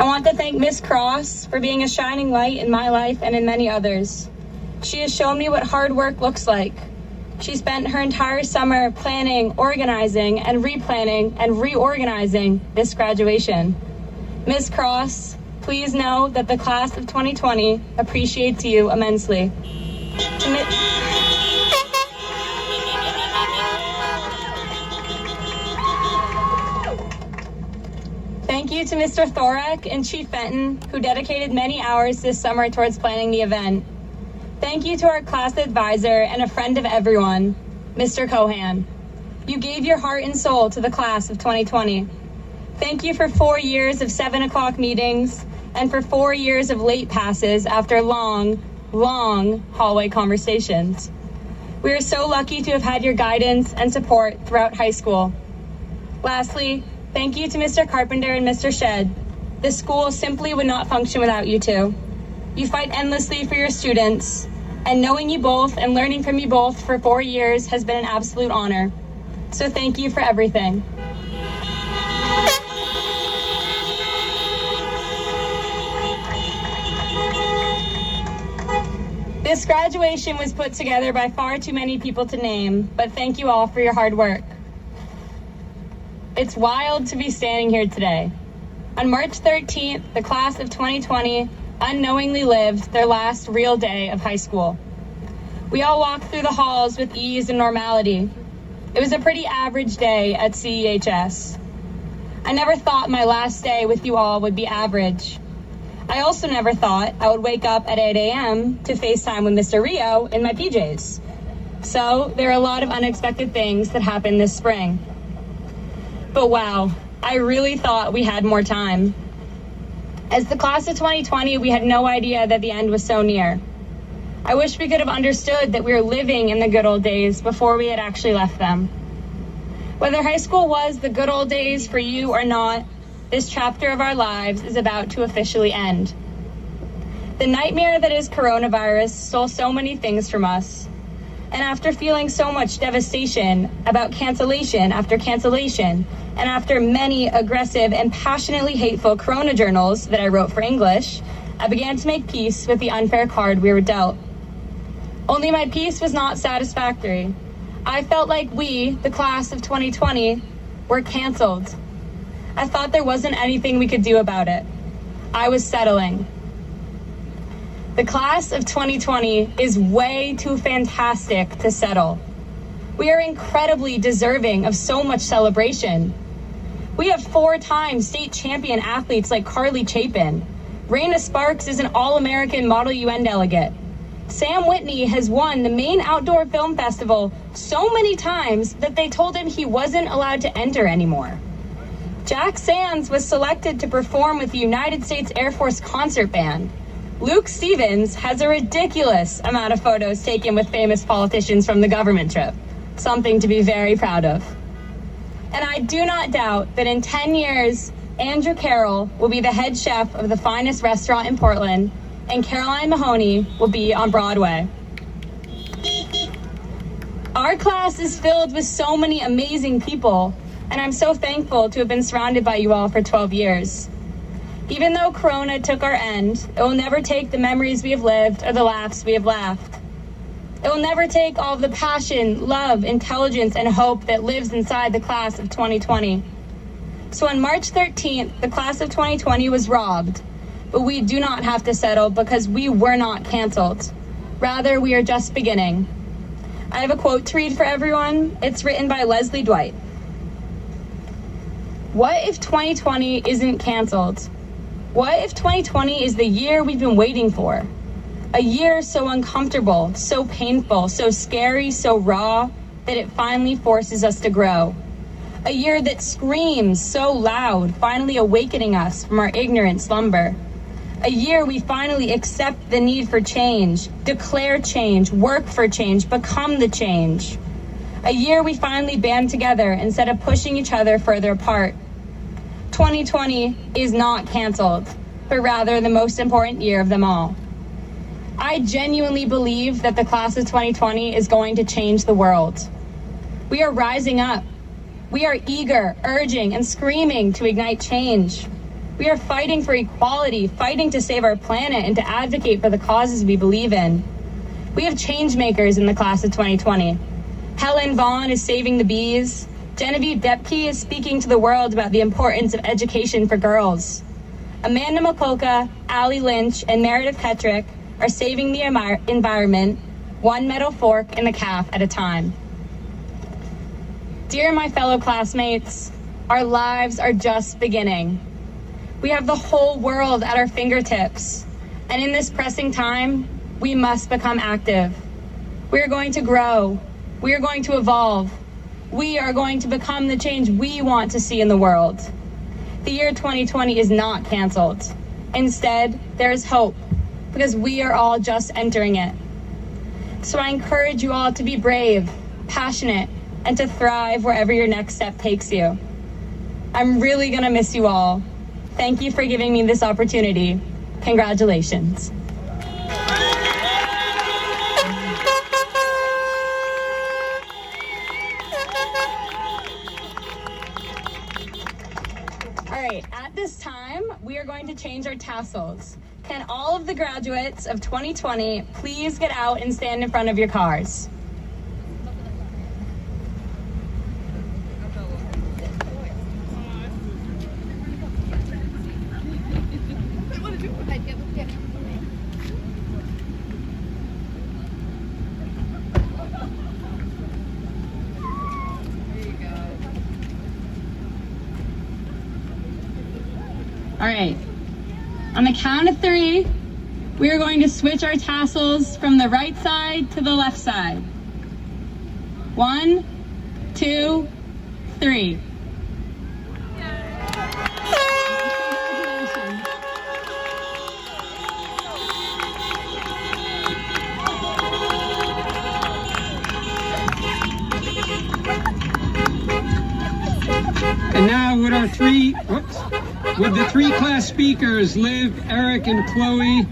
I want to thank Ms. Cross for being a shining light in my life and in many others. She has shown me what hard work looks like. She spent her entire summer planning, organizing, and replanning and reorganizing this graduation. Ms. Cross, please know that the class of 2020 appreciates you immensely. Thank you to Mr. Thorek and Chief Fenton, who dedicated many hours this summer towards planning the event. Thank you to our class advisor and a friend of everyone, Mr. Cohan. You gave your heart and soul to the class of 2020. Thank you for 4 years of 7 o'clock meetings and for 4 years of late passes after long, long hallway conversations. We are so lucky to have had your guidance and support throughout high school. Lastly, thank you to Mr. Carpenter and Mr. Shedd. This school simply would not function without you two. You fight endlessly for your students, and knowing you both and learning from you both for 4 years has been an absolute honor. So thank you for everything. This graduation was put together by far too many people to name, but thank you all for your hard work. It's wild to be standing here today. On March 13th, the class of 2020 unknowingly lived their last real day of high school. We all walked through the halls with ease and normality. It was a pretty average day at CEHS. I never thought my last day with you all would be average. I also never thought I would wake up at 8 a.m. to FaceTime with Mr. Rio in my PJs. So there are a lot of unexpected things that happened this spring. But wow, I really thought we had more time. As the class of 2020, we had no idea that the end was so near. I wish we could have understood that we were living in the good old days before we had actually left them. Whether high school was the good old days for you or not, this chapter of our lives is about to officially end. The nightmare that is coronavirus stole so many things from us. And after feeling so much devastation about cancellation after cancellation, and after many aggressive and passionately hateful Corona journals that I wrote for English, I began to make peace with the unfair card we were dealt. Only my peace was not satisfactory. I felt like we, the class of 2020, were canceled. I thought there wasn't anything we could do about it. I was settling. The class of 2020 is way too fantastic to settle. We are incredibly deserving of so much celebration. We have 4-time state champion athletes like Carly Chapin. Raina Sparks is an All-American Model UN delegate. Sam Whitney has won the main outdoor film festival so many times that they told him he wasn't allowed to enter anymore. Jack Sands was selected to perform with the United States Air Force concert band. Luke Stevens has a ridiculous amount of photos taken with famous politicians from the government trip. Something to be very proud of. And I do not doubt that in 10 years, Andrew Carroll will be the head chef of the finest restaurant in Portland, and Caroline Mahoney will be on Broadway. Our class is filled with so many amazing people, and I'm so thankful to have been surrounded by you all for 12 years. Even though Corona took our end, it will never take the memories we have lived or the laughs we have laughed. It will never take all of the passion, love, intelligence, and hope that lives inside the class of 2020. So on March 13th, the class of 2020 was robbed, but we do not have to settle because we were not canceled. Rather, we are just beginning. I have a quote to read for everyone. It's written by Leslie Dwight. What if 2020 isn't canceled? What if 2020 is the year we've been waiting for? A year so uncomfortable, so painful, so scary, so raw, that it finally forces us to grow. A year that screams so loud, finally awakening us from our ignorant slumber. A year we finally accept the need for change, declare change, work for change, become the change. A year we finally band together instead of pushing each other further apart. 2020 is not canceled, but rather the most important year of them all. I genuinely believe that the class of 2020 is going to change the world. We are rising up. We are eager, urging, and screaming to ignite change. We are fighting for equality, fighting to save our planet and to advocate for the causes we believe in. We have change makers in the class of 2020. Helen Vaughn is saving the bees. Genevieve Depke is speaking to the world about the importance of education for girls. Amanda Makolka, Allie Lynch, and Meredith Petrick are saving the environment, one metal fork in the calf at a time. Dear my fellow classmates, our lives are just beginning. We have the whole world at our fingertips, and in this pressing time, we must become active. We are going to grow. We are going to evolve. We are going to become the change we want to see in the world. The year 2020 is not canceled. Instead, there is hope, because we are all just entering it. So I encourage you all to be brave, passionate, and to thrive wherever your next step takes you. I'm really gonna miss you all. Thank you for giving me this opportunity. Congratulations. All right, at this time, we are going to change our tassels. Can all of the graduates of 2020 please get out and stand in front of your cars? All right, on the count of 3, we are going to switch our tassels from the right side to the left side. 1, 2, 3. And now with the 3 class speakers, Liv, Eric, and Chloe,